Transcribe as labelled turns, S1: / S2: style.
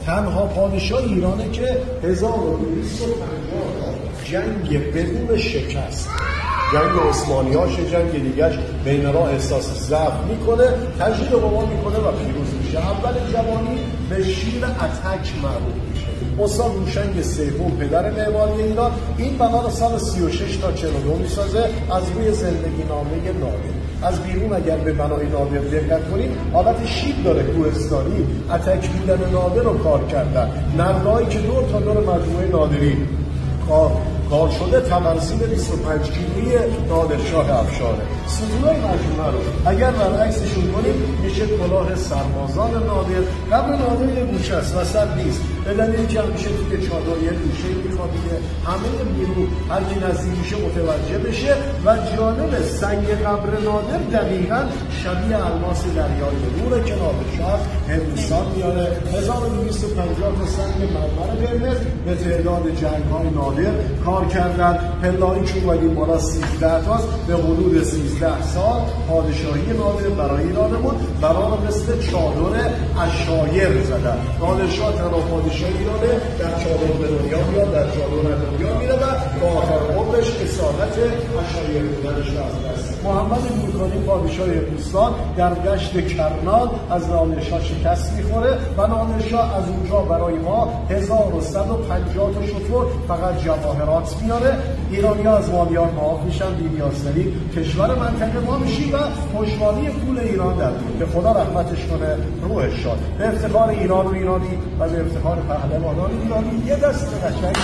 S1: تنها پادشاه ایرانه که 1250 جنگ بدون شکست، جنگ عثمانی هاش جنگ دیگرش بین راه احساس ضعف میکنه، تجدید قوا میکنه و پیروز میشه. اول جوانی به شیر اتک معروف میشه. استاد هوشنگ سوم پدر معماری ایران این بنا رو سال 36 تا 42 میسازه از روی زندگی نامه نادر. از بیرون اگر به بنای نادر دقت کنید حالت شیب داره، کوهستانی، اتک بودن نادر رو کار کردن، نردهایی که دور تا دور مجموعه نادری کار شده، تمثیل 25 کیلویی نادرشاه افشاره. ستونای مجموعه رو اگر برعکسشون کنیم میشه کلاه سربازان نادر. قبل نادر یه گوشه است، وسط نیست، به دلیل اینکه همیشه توی چادر یه گوشه میخوابیده، همه بیرون هر کی نزدیک میشه متوجه بشه. و جالب سنگ قبر نادر دقیقاً شبیه الماس دریای نور که نادرشاه هندوستان میاره. 1250 تا سنگ مرمر قرمز به تعداد جنگ‌های نادر کار کردن. پله‌ای که اومدیم بالا 13 تاست، به حدود 13 سال پادشاهی نادر برای ایرانمون برای مثل چادر عشایر زدن. نادرشاه تنها پادشاه ایرانه، در چادر به دنیا میاد، در چادر به دنیا میره و با آخر عمرش اصالت عشایر بودنش رو از دست. محمد گورکانی پادشاه هندوستان در گشت کرنال از نادرشاه شکست میخوره و نادرشاه از اونجا برای ما 1150 تا شتر فقط جواهرات میاره. ایرانی‌ها از مالیات معاف میشن، بی‌نیازترین کشور منطقه ما میشیم و پشتوانه پول ایران در که خدا رحمتش کنه روحش شاد. به افتخار ایران و ایرانی و به افتخار پهلوانان ایرانی یه دست قشنگ